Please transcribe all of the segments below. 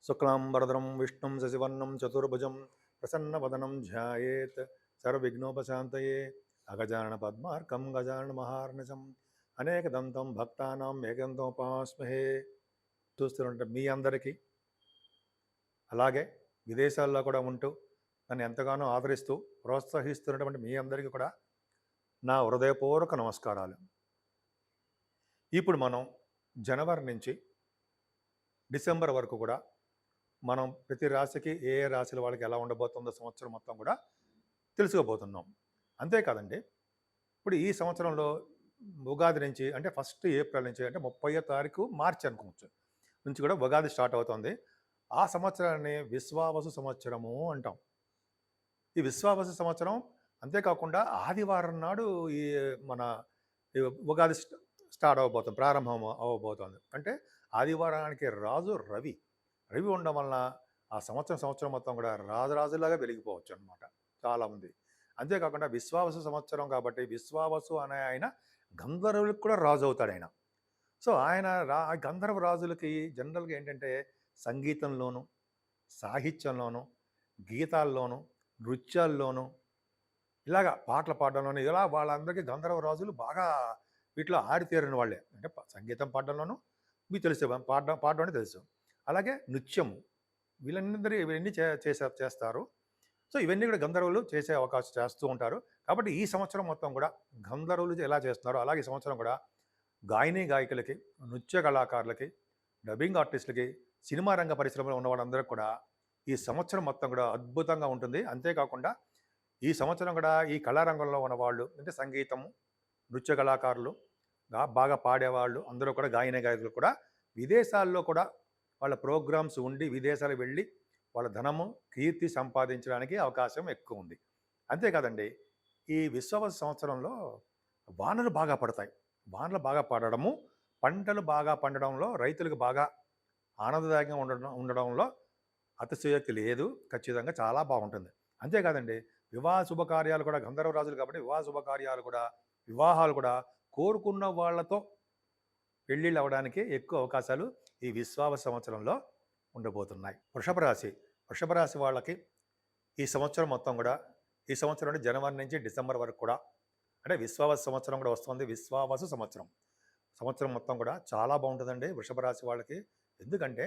శుక్లాంబరధరం విష్ణుం శశివర్ణం చతుర్భుజం ప్రసన్నవదనం ధ్యాయేత్ సర్వవిఘ్నోపశాంతయే అగజానన పద్మార్కం గజానన మహార్నిశం అనేకదంతం భక్తానాం ఏకంతోపాస్మహే. చూస్తుంటే మీ అందరికీ, అలాగే విదేశాల్లో కూడా ఉంటూ నన్ను ఎంతగానో ఆదరిస్తూ ప్రోత్సహిస్తున్నటువంటి మీ అందరికీ కూడా నా హృదయపూర్వక నమస్కారాలు. ఇప్పుడు మనం జనవరి నుంచి డిసెంబర్ వరకు కూడా మనం ప్రతి రాశికి ఏ ఏ రాశుల వాళ్ళకి ఎలా ఉండబోతుందో సంవత్సరం మొత్తం కూడా తెలుసుకోబోతున్నాం. అంతేకాదండి, ఇప్పుడు ఈ సంవత్సరంలో ఉగాది నుంచి అంటే 1 ఏప్రిల్ నుంచి అంటే 30వ తారీఖు మార్చి అనుకోవచ్చు నుంచి కూడా ఉగాది స్టార్ట్ అవుతుంది. ఆ సంవత్సరాన్ని విశ్వావసు సంవత్సరము అంటాం. ఈ విశ్వావసు సంవత్సరం అంతేకాకుండా ఆదివారం నాడు ఈ మన ఈ ఉగాది స్టార్ట్ అవ్వబోతుంది, ప్రారంభం అవ్వబోతుంది. అంటే ఆదివారానికి రాజు రవి. రవి ఉండడం వలన ఆ సంవత్సరం మొత్తం కూడా రాజులాగా వెలిగిపోవచ్చు అనమాట చాలామంది. అంతేకాకుండా విశ్వావసు సంవత్సరం కాబట్టి విశ్వావసు అనే ఆయన గంధర్వులకు కూడా రాజు అవుతాడు ఆయన. సో ఆయన గంధర్వ రాజులకి జనరల్గా ఏంటంటే సంగీతంలోను, సాహిత్యంలోను, గీతాల్లోను, నృత్యాల్లోనూ, ఇలాగా పాటలు పాడడంలోనూ ఇలా వాళ్ళందరికీ గంధర్వ రాజులు బాగా వీటిలో ఆరితేరిన వాళ్ళే. అంటే సంగీతం పాడడంలోనూ మీకు తెలుసు, పాడడం అంటే తెలుసు. అలాగే నృత్యము, వీళ్ళందరూ ఇవన్నీ చేస్తారు. సో ఇవన్నీ కూడా గంధర్వులు చేసే అవకాశం చేస్తూ ఉంటారు. కాబట్టి ఈ సంవత్సరం మొత్తం కూడా గంధర్వులు ఎలా చేస్తున్నారో అలాగే ఈ సంవత్సరం కూడా గాయని గాయకులకి, నృత్య కళాకారులకి, డబ్బింగ్ ఆర్టిస్టులకి, సినిమా రంగ పరిశ్రమలో ఉన్న వాళ్ళందరికీ కూడా ఈ సంవత్సరం మొత్తం కూడా అద్భుతంగా ఉంటుంది. అంతేకాకుండా ఈ సంవత్సరం కూడా ఈ కళారంగంలో ఉన్నవాళ్ళు అంటే సంగీతము, నృత్య కళాకారులు, బాగా పాడేవాళ్ళు అందరూ కూడా గాయని గాయకులు కూడా విదేశాల్లో కూడా వాళ్ళ ప్రోగ్రామ్స్ ఉండి విదేశాలకు వెళ్ళి వాళ్ళ ధనము, కీర్తి సంపాదించడానికి అవకాశం ఎక్కువ ఉంది. అంతేకాదండి, ఈ విశ్వావసు సంవత్సరంలో వానలు బాగా పడతాయి. వానలు బాగా పడడము, పంటలు బాగా పండడంలో రైతులకు బాగా ఆనందదాయకంగా ఉండడంలో అతిశయోక్తి లేదు. ఖచ్చితంగా చాలా బాగుంటుంది. అంతేకాదండి, వివాహ శుభకార్యాలు కూడా గంధర్వ రాజులు కాబట్టి వివాహ శుభకార్యాలు కూడా, వివాహాలు కూడా కోరుకున్న వాళ్ళతో పెళ్ళిళ్ళు అవ్వడానికి ఎక్కువ అవకాశాలు ఈ విశ్వావసు సంవత్సరంలో ఉండబోతున్నాయి. వృషభ రాశి వాళ్ళకి ఈ సంవత్సరం మొత్తం కూడా, ఈ సంవత్సరం నుండి జనవరి నుంచి డిసెంబర్ వరకు కూడా అంటే విశ్వావసు సంవత్సరం కూడా వస్తుంది. విశ్వావసు సంవత్సరం మొత్తం కూడా చాలా బాగుంటుందండి వృషభ రాశి వాళ్ళకి. ఎందుకంటే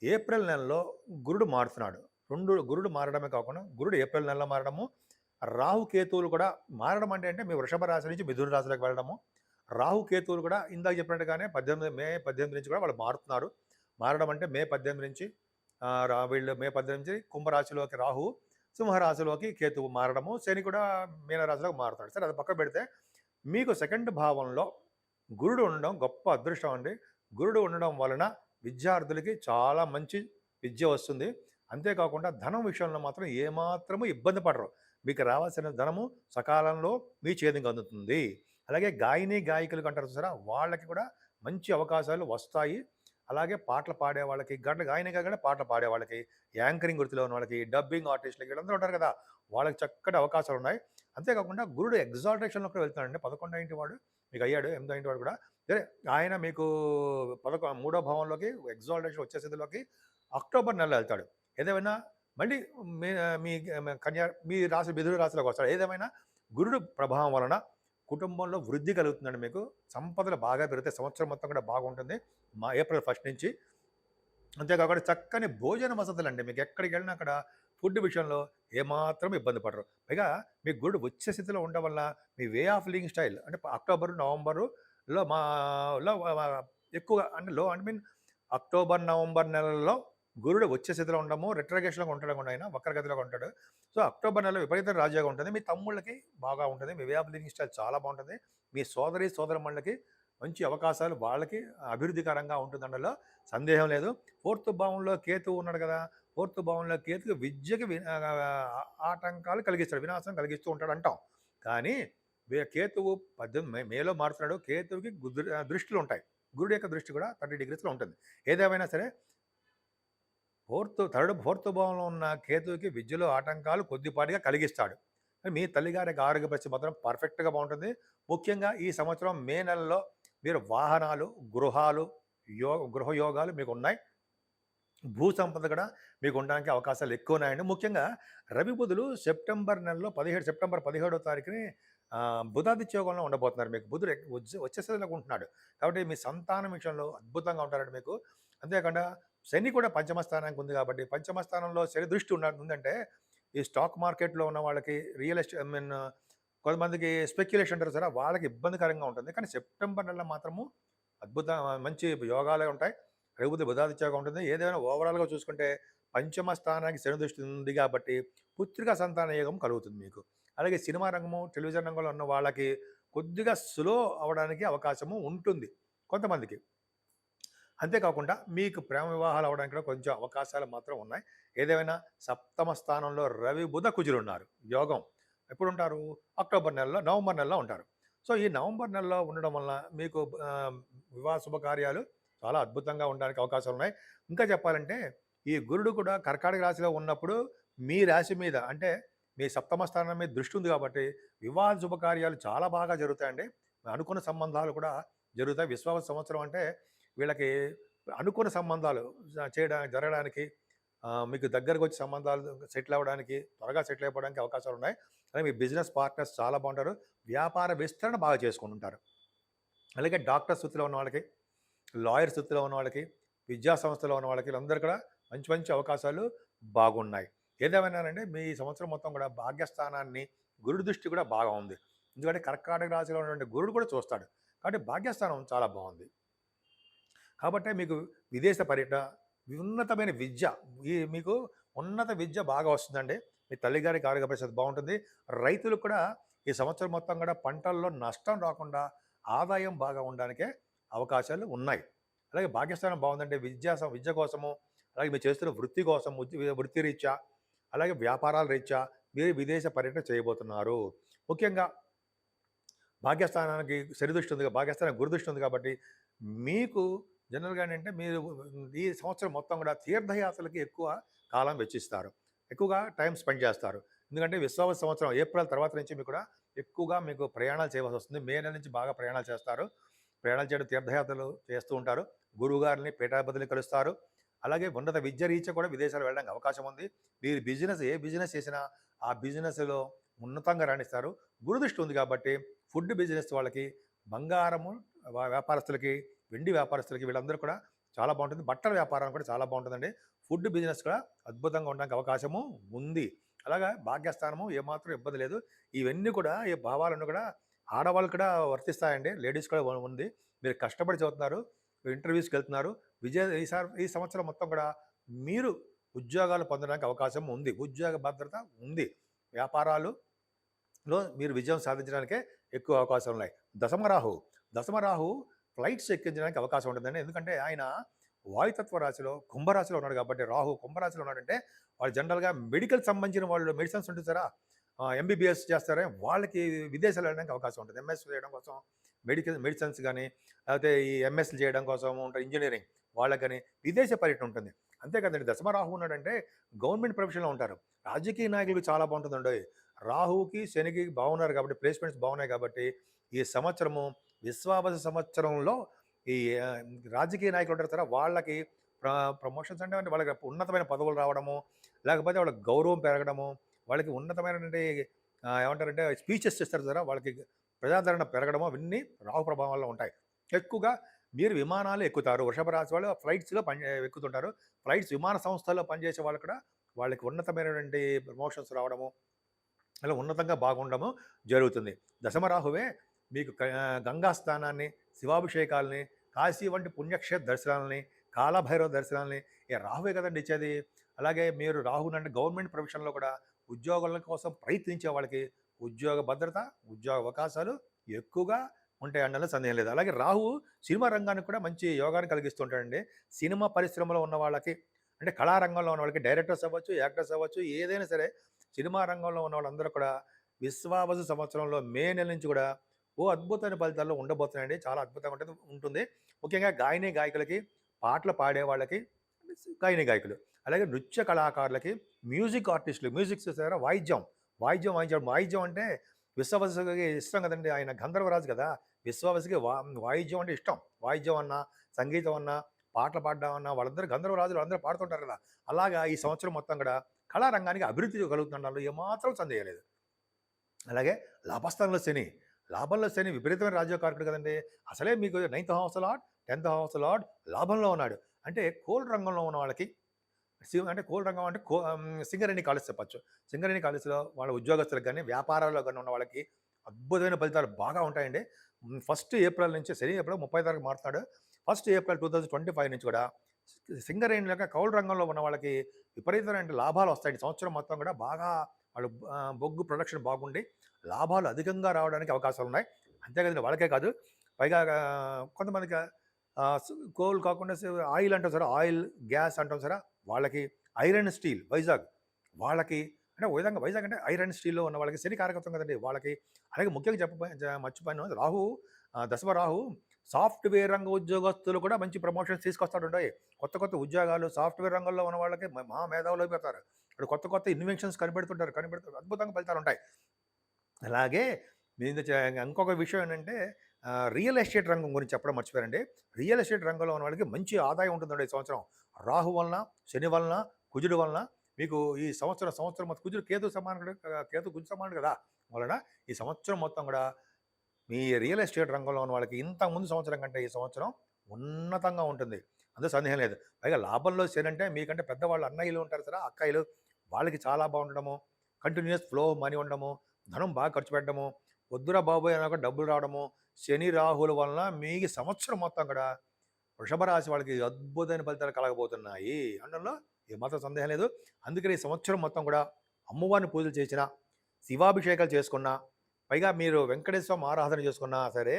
ఏప్రిల్ నెలలో గురుడు మారుతున్నాడు. గురుడు మారడమే కాకుండా గురుడు ఏప్రిల్ నెలలో మారడము, రాహుకేతువులు కూడా మారడం అంటే మీ వృషభ రాశి నుంచి మిథున రాశిలోకి వెళ్ళడము. రాహుకేతువులు కూడా ఇందాక చెప్పినట్టుగానే మే 18 నుంచి కూడా వాళ్ళు మారుతున్నారు. మారడం అంటే మే 18 నుంచి వీళ్ళు మే 18 నుంచి కుంభరాశిలోకి రాహు, సింహరాశిలోకి కేతువు మారడము, శని కూడా మీనరాశిలోకి మారుతాడు. సరే అది పక్క పెడితే మీకు 2వ భావంలో గురుడు ఉండడం గొప్ప అదృష్టం అండి. గురుడు ఉండడం వలన విద్యార్థులకి చాలా మంచి విద్య వస్తుంది. అంతేకాకుండా ధనం విషయంలో మాత్రం ఏమాత్రము ఇబ్బంది పడరు. మీకు రావాల్సిన ధనము సకాలంలో మీ చేతికి అందుతుంది. అలాగే గాయని గాయకులు అంటారు చూసారా, వాళ్ళకి కూడా మంచి అవకాశాలు వస్తాయి. అలాగే పాటలు పాడే వాళ్ళకి, గాయని గాయకులు పాటలు పాడే వాళ్ళకి, యాంకరింగ్ వృత్తిలో ఉన్న వాళ్ళకి, డబ్బింగ్ ఆర్టిస్టులకి వీళ్ళందరూ ఉంటారు కదా, వాళ్ళకి చక్కటి అవకాశాలు ఉన్నాయి. అంతేకాకుండా గురుడు ఎగ్జాల్టేషన్లో కూడా వెళ్తాడండి. 11వ ఇంటి వాడు మీకు అయ్యాడు, 8వ ఇంటి వాడు కూడా. సరే ఆయన మీకు 3వ భావంలోకి ఎగ్జాల్టేషన్ వచ్చే స్థితిలోకి అక్టోబర్ నెలలో వెళ్తాడు. ఏదేమైనా మళ్ళీ మీ మీ కన్యా మీ రాశి మిథున రాశిలోకి వస్తాడు. ఏదేమైనా గురుడు ప్రభావం వలన కుటుంబంలో వృద్ధి కలుగుతుందండి. మీకు సంపదలు బాగా పెరుగుతాయి. సంవత్సరం మొత్తం కూడా బాగుంటుంది ఏప్రిల్ 1 నుంచి. అంతేకాకుండా చక్కని భోజన వసతులు అండి. మీకు ఎక్కడికి వెళ్ళినా అక్కడ ఫుడ్ విషయంలో ఏమాత్రం ఇబ్బంది పడరు. పైగా మీ గురుడు వచ్చే స్థితిలో ఉండడం వల్ల మీ వే ఆఫ్ లివింగ్ స్టైల్ అంటే అక్టోబర్, నవంబర్లో ఎక్కువగా అంటే అక్టోబర్, నవంబర్ నెలల్లో గురుడు వచ్చే స్థితిలో ఉండము, రిట్రగేషన్లో ఉండడం కూడా ఆయన వక్రగతిలో ఉంటాడు. సో అక్టోబర్ నెలలో విపరీత రాజ్యాగా ఉంటుంది. మీ తమ్ముళ్ళకి బాగా ఉంటుంది. మీ వే ఆఫ్ లివింగ్ స్టైల్ చాలా బాగుంటుంది. మీ సోదరమణులకి మంచి అవకాశాలు, వాళ్ళకి అభివృద్ధికరంగా ఉంటుందనలో సందేహం లేదు. 4వ భావంలో కేతువు ఉన్నాడు కదా, 4వ భావంలో కేతువు విద్యకి ఆటంకాలు కలిగిస్తాడు, వినాశం కలిగిస్తూ ఉంటాడు అంటాం. కానీ కేతువు 18 మేలో మారుతున్నాడు. కేతువుకి దృష్టిలు ఉంటాయి. గురుడు యొక్క దృష్టి కూడా 30 డిగ్రీస్లో ఉంటుంది. ఏదేమైనా సరే 4వ భావంలో ఉన్న కేతువుకి విద్యలో ఆటంకాలు కొద్దిపాటిగా కలిగిస్తాడు. మీ తల్లిగారికి ఆరోగ్య పరిస్థితి మాత్రం పర్ఫెక్ట్గా బాగుంటుంది. ముఖ్యంగా ఈ సంవత్సరం మే నెలలో మీరు వాహనాలు, గృహయోగాలు మీకు ఉన్నాయి. భూ సంపద కూడా మీకు ఉండడానికి అవకాశాలు ఎక్కువున్నాయండి. ముఖ్యంగా రవి బుధులు సెప్టెంబర్ నెలలో 17 సెప్టెంబర్ 17వ తారీఖుని బుధాదిత్య యోగంలో ఉండబోతున్నారు మీకు. బుధుడు వచ్చేసేలాగా ఉంటున్నాడు. కాబట్టి మీ సంతానం విషయంలో అద్భుతంగా ఉంటారండి మీకు. అంతేకాకుండా శని కూడా పంచమ స్థానానికి ఉంది కాబట్టి, పంచమ స్థానంలో శని దృష్టి ఉందంటే, ఈ స్టాక్ మార్కెట్‌లో ఉన్న వాళ్ళకి రియల్ ఎస్టేట్ ఐ మీన్ కొంతమందికి స్పెక్యులేషన్ అంటారు చూసారా? వాళ్ళకి ఇబ్బందికరంగా ఉంటుంది. కానీ సెప్టెంబర్ నెలలో మాత్రము మంచి యోగాలే ఉంటాయి. రేవతి బుధాదిత్యగా ఉంటుంది. ఏదైనా ఓవరాల్‌గా చూసుకుంటే పంచమ స్థానానికి శని దృష్టి ఉంది కాబట్టి పుత్రిక సంతాన యోగం కలుగుతుంది మీకు. అలాగే సినిమా రంగము, టెలివిజన్ రంగంలో ఉన్న వాళ్ళకి కొద్దిగా స్లో అవ్వడానికి అవకాశము ఉంటుంది కొంతమందికి. అంతేకాకుండా మీకు ప్రేమ వివాహాలు అవ్వడానికి కూడా కొంచెం అవకాశాలు మాత్రం ఉన్నాయి. ఏదేమైనా సప్తమ స్థానంలో రవి, బుధ, కుజులున్నారు. యోగం ఎప్పుడుంటారు? అక్టోబర్ నెలలో, నవంబర్ నెలలో ఉంటారు. సో, ఈ నవంబర్ నెలలో ఉండడం వలన మీకు వివాహ శుభకార్యాలు చాలా అద్భుతంగా ఉండడానికి అవకాశాలున్నాయి. ఇంకా చెప్పాలంటే ఈ గురుడు కూడా కర్కాటక రాశిలో ఉన్నప్పుడు మీ రాశి మీద అంటే మీ సప్తమ స్థానం మీద దృష్టి ఉంది కాబట్టి వివాహ శుభకార్యాలు చాలా బాగా జరుగుతాయండి. అనుకున్న సంబంధాలు కూడా జరుగుతాయి. విశ్వావస సంవత్సరం అంటే వీళ్ళకి అనుకున్న సంబంధాలు జరగడానికి మీకు దగ్గరకొచ్చి సంబంధాలు సెటిల్ అవ్వడానికి, త్వరగా సెటిల్ అయిపోవడానికి అవకాశాలున్నాయి. అలాగే మీ బిజినెస్ పార్ట్నర్స్ చాలా బాగుంటారు. వ్యాపార విస్తరణ బాగా చేసుకుంటుంటారు. అలాగే డాక్టర్స్ వృత్తిలో ఉన్న వాళ్ళకి, లాయర్స్ వృత్తిలో ఉన్న వాళ్ళకి, విద్యా సంస్థలో ఉన్న వాళ్ళకి వీళ్ళందరూ కూడా మంచి మంచి అవకాశాలు బాగున్నాయి. ఏదేమైనానంటే మీ సంవత్సరం మొత్తం కూడా భాగ్యస్థానాన్ని గురుడి దృష్టి కూడా బాగా ఉంది. ఎందుకంటే కర్కాటక రాశిలో ఉన్నటువంటి గురుడు కూడా చూస్తాడు. కాబట్టి భాగ్యస్థానం చాలా బాగుంది. కాబట్టే మీకు విదేశ పర్యటన, ఉన్నతమైన విద్య మీకు ఉన్నత విద్య బాగా వస్తుందండి. మీ తల్లిగారికి ఆరోగ్య పరిస్థితి బాగుంటుంది. రైతులకు కూడా ఈ సంవత్సరం మొత్తం కూడా పంటల్లో నష్టం రాకుండా ఆదాయం బాగా ఉండడానికే అవకాశాలు ఉన్నాయి. అలాగే భాగ్యస్థానం బాగుందంటే విద్య కోసము, అలాగే మీరు చేస్తున్న వృత్తి కోసం, వృత్తి రీత్యా, అలాగే వ్యాపారాల రీత్యా మీరు విదేశ పర్యటన చేయబోతున్నారు. ముఖ్యంగా భాగ్యస్థానానికి శని దృష్టి ఉంది, భాగ్యస్థానానికి గురు దృష్టి ఉంది కాబట్టి మీకు జనరల్‌గా ఏంటంటే మీరు ఈ సంవత్సరం మొత్తం కూడా తీర్థయాత్రలకి ఎక్కువ కాలం వెచ్చిస్తారు. ఎక్కువగా టైమ్ స్పెండ్ చేస్తారు. ఎందుకంటే విశ్వావస సంవత్సరం ఏప్రిల్ తర్వాత నుంచి మీకు కూడా ఎక్కువగా మీకు ప్రయాణాలు చేయవలసొస్తుంది. మే నెల నుంచి బాగా ప్రయాణాలు చేస్తారు. ప్రయాణాలు చేయడం, తీర్థయాత్రలు చేస్తూ ఉంటారు. గురువుగారిని, పీఠాధిపతిని కలుస్తారు. అలాగే ఉన్నత విద్య రీత్యా కూడా విదేశాలు వెళ్ళడానికి అవకాశం ఉంది. మీరు ఏ బిజినెస్ చేసినా ఆ బిజినెస్‌లో ఉన్నతంగా రాణిస్తారు. గురుదృష్టి ఉంది కాబట్టి ఫుడ్ బిజినెస్ వాళ్ళకి, బంగారము వ్యాపారస్తులకి, వెండి వ్యాపారస్తులకి వీళ్ళందరూ కూడా చాలా బాగుంటుంది. బట్టల వ్యాపారం కూడా చాలా బాగుంటుందండి. ఫుడ్ బిజినెస్ కూడా అద్భుతంగా ఉండడానికి అవకాశము ఉంది. అలాగా భాగ్యస్థానము ఏమాత్రం ఇబ్బంది లేదు. ఇవన్నీ కూడా ఈ భావాలన్నీ కూడా ఆడవాళ్ళు కూడా వర్తిస్తాయండి. లేడీస్ కూడా ఉంది. మీరు కష్టపడి చదువుతున్నారు, ఇంటర్వ్యూస్‌కి వెళ్తున్నారు. ఈ సంవత్సరం మొత్తం కూడా మీరు ఉద్యోగాలు పొందడానికి అవకాశం ఉంది. ఉద్యోగ భద్రత ఉంది. వ్యాపారాలులో మీరు విజయం సాధించడానికే ఎక్కువ అవకాశాలు ఉన్నాయి. దశమ రాహు ఫ్లైట్స్ ఎక్కించడానికి అవకాశం ఉంటుందండి. ఎందుకంటే ఆయన వాయుతత్వ రాశిలో కుంభరాశిలో ఉన్నాడు కాబట్టి, రాహు కుంభరాశిలో ఉన్నాడంటే వాళ్ళు జనరల్‌గా మెడికల్ సంబంధించిన వాళ్ళు మెడిసిన్స్ ఉంటుంది సారా, ఎంబీబీఎస్ చేస్తారే వాళ్ళకి విదేశాలు వెళ్ళడానికి అవకాశం ఉంటుంది. ఎంఎస్ చేయడం కోసం మెడిసిన్స్ కానీ, లేకపోతే ఈ ఎంఎస్‌లు చేయడం కోసం ఉంటారు ఇంజినీరింగ్ వాళ్ళకి కానీ విదేశ పర్యటన ఉంటుంది. అంతే కదండి. దశమ రాహు ఉన్నాడంటే గవర్నమెంట్ ప్రొఫెషన్‌లో ఉంటారు. రాజకీయ నాయకులకు చాలా బాగుంటుందండి. రాహుకి, శనికి బాగున్నారు కాబట్టి ప్లేస్‌మెంట్స్ బాగున్నాయి కాబట్టి ఈ సంవత్సరము విశ్వావస సంవత్సరంలో ఈ రాజకీయ నాయకులు ఉంటారు కదా వాళ్ళకి ప్రమోషన్స్ అంటే వాళ్ళకి ఉన్నతమైన పదవులు రావడము, లేకపోతే వాళ్ళకి గౌరవం పెరగడము, వాళ్ళకి ఉన్నతమైనటువంటి ఏమంటారంటే స్పీచెస్ ఇస్తారు కదా వాళ్ళకి ప్రజాదరణ పెరగడము అవన్నీ రాహు ప్రభావం వల్ల ఉంటాయి. ఎక్కువగా మీరు విమానాలు ఎక్కుతారు. వృషభ రాశి వాళ్ళు ఫ్లైట్స్‌లో ఎక్కుతుంటారు. ఫ్లైట్స్ విమాన సంస్థల్లో పనిచేసే వాళ్ళు కూడా వాళ్ళకి ఉన్నతమైనటువంటి ప్రమోషన్స్ రావడము, అలా ఉన్నతంగా బాగుండడము జరుగుతుంది. దశమరాహువే మీకు గంగా స్నానాన్ని, శివాభిషేకాలని, కాశీ వంటి పుణ్యక్షేత్ర దర్శనాలని, కాలభైరవ దర్శనాలని రాహువే కదండి ఇచ్చేది. అలాగే మీరు రాహునంటే గవర్నమెంట్ ప్రొఫెషన్‌లో కూడా ఉద్యోగాల కోసం ప్రయత్నించే వాళ్ళకి ఉద్యోగ భద్రత, ఉద్యోగ అవకాశాలు ఎక్కువగా ఉంటాయనడంలో సందేహం లేదు. అలాగే రాహువు సినిమా రంగానికి కూడా మంచి యోగాన్ని కలిగిస్తుంటాడండి. సినిమా పరిశ్రమలో ఉన్న వాళ్ళకి అంటే కళారంగంలో ఉన్న వాళ్ళకి డైరెక్టర్స్ అవ్వచ్చు, యాక్టర్స్ అవ్వచ్చు, ఏదైనా సరే సినిమా రంగంలో ఉన్న వాళ్ళందరూ కూడా విశ్వావస సంవత్సరంలో మే నెల నుంచి కూడా అద్భుతమైన ఫలితాల్లో ఉండబోతున్నాయండి. చాలా అద్భుతంగా ఉంటుంది. ముఖ్యంగా గాయకులకి, పాటలు పాడే వాళ్ళకి, గాయకులు, అలాగే నృత్య కళాకారులకి, మ్యూజిక్ ఆర్టిస్టులు, మ్యూజిక్ చూసారా వాయిద్యం అంటే విశ్వావసుకి ఇష్టం కదండి. ఆయన గంధర్వరాజు కదా. విశ్వావసుకి వాయిద్యం అంటే ఇష్టం. వాయిద్యం అన్నా, సంగీతం అన్నా, పాటలు పాడడం వాళ్ళందరూ గంధర్వ రాజులు అందరూ పాడుతుంటారు కదా! అలాగా ఈ సంవత్సరం మొత్తం కూడా కళారంగానికి అభివృద్ధి కలుగుతుండడంలో ఏమాత్రం సందేహం లేదు. అలాగే లాభస్థానంలో శని. లాభంలో శని విపరీతమైన రాజ్యకారకుడు కదండీ! అసలే మీకు 9థ్ హౌస్ లార్డ్, 10థ్ హౌస్ లార్డ్ లాభంలో ఉన్నాడు. అంటే కోల్ రంగంలో ఉన్న వాళ్ళకి అంటే కోల్ రంగం అంటే సింగరేణి కాలేజ్ చెప్పొచ్చు. సింగరేణి కాలేజ్‌లో వాళ్ళ ఉద్యోగస్తులకు గాని, వ్యాపారాల్లో గాని ఉన్న వాళ్ళకి అద్భుతమైన ఫలితాలు బాగా ఉంటాయండి. ఫస్ట్ ఏప్రిల్ నుంచి శని ఎప్పుడో 30 తారీఖు మారుతున్నాడు. ఫస్ట్ ఏప్రిల్ 2025 నుంచి కూడా సింగరేణి లేక కౌలు రంగంలో ఉన్న వాళ్ళకి విపరీతమైన లాభాలు వస్తాయండి. సంవత్సరం మొత్తం కూడా బాగా వాళ్ళు బొగ్గు ప్రొడక్షన్ బాగుండి లాభాలు అధికంగా రావడానికి అవకాశాలున్నాయి. అంతే కదండీ! వాళ్ళకే కాదు. పైగా కొంతమందికి కోల్ కాకుండా ఆయిల్ అంటాం చూసారా? ఆయిల్, గ్యాస్ అంటాం చూసారా? వాళ్ళకి ఐరన్, స్టీల్ వైజాగ్ వాళ్ళకి అంటే ఓ విధంగా వైజాగ్ అంటే ఐరన్, స్టీల్‌లో ఉన్న వాళ్ళకి శని కారకత్వం కదండీ! వాళ్ళకి. అలాగే ముఖ్యంగా మర్చిపోయాను రాహు దశమ రాహు సాఫ్ట్‌వేర్ రంగ ఉద్యోగస్తులు కూడా మంచి ప్రమోషన్స్ తీసుకొస్తాడుండోయ్. కొత్త కొత్త ఉద్యోగాలు సాఫ్ట్‌వేర్ రంగంలో ఉన్న వాళ్ళకి మహా మేధావులైపోతారు. ఇప్పుడు కొత్త కొత్త ఇన్వెన్షన్స్ కనిపెడుతూ అద్భుతంగా ఫలితాలుంటాయి. అలాగే మీరు ఇంకొక విషయం ఏంటంటే రియల్ ఎస్టేట్ రంగం గురించి చెప్పడం మర్చిపోయానండి. రియల్ ఎస్టేట్ రంగంలో ఉన్న వాళ్ళకి మంచి ఆదాయం ఉంటుందండి ఈ సంవత్సరం. రాహు వలన, శని వలన, కుజుడు వలన మీకు ఈ సంవత్సరం మొత్తం కుజుడు కేతు సమానుడు కేతు కుజు సమానుడు కదా! వలన ఈ సంవత్సరం మొత్తం కూడా మీ రియల్ ఎస్టేట్ రంగంలో ఉన్న వాళ్ళకి ఇంతకుముందు సంవత్సరం కంటే ఈ సంవత్సరం ఉన్నతంగా ఉంటుంది. అందులో సందేహం లేదు. పైగా లాభంలో శని అంటే మీకంటే పెద్దవాళ్ళు అన్నయ్యలు ఉంటారు కదా! అక్కయ్యలు వాళ్ళకి చాలా బాగుండడము, కంటిన్యూయస్ ఫ్లో మనీ ఉండడము, ధనం బాగా ఖర్చు పెట్టడము, వద్దురా బాబోయ్ అన్నాక డబ్బులు రావడము, శని రాహుల వలన మీ సంవత్సరం మొత్తం కూడా వృషభ రాశి వాళ్ళకి అద్భుతమైన ఫలితాలు కలగబోతున్నాయి అనడంలో ఏమాత్రం సందేహం లేదు. అందుకని ఈ సంవత్సరం మొత్తం కూడా అమ్మవారిని పూజలు చేసినా, శివాభిషేకాలు చేసుకున్నా, పైగా మీరు వెంకటేశ్వర స్వామి ఆరాధన చేసుకున్నా సరే,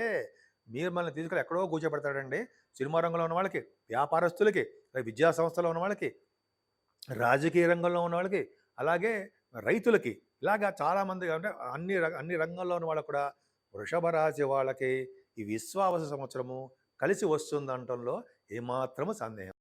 మిమ్మల్ని తీసుకెళ్ళి ఎక్కడో కూర్చోబెడతాడండి. సినిమా రంగంలో ఉన్న వాళ్ళకి, వ్యాపారస్తులకి, విద్యా సంస్థలో ఉన్న వాళ్ళకి, రాజకీయ రంగంలో ఉన్న వాళ్ళకి, అలాగే రైతులకి, ఇలాగా చాలామంది అంటే అన్ని రంగాల్లో ఉన్న వాళ్ళకి కూడా వృషభ రాశి వాళ్ళకి ఈ విశ్వావస సంవత్సరము కలిసి వస్తుందనటంలో ఏమాత్రము సందేహం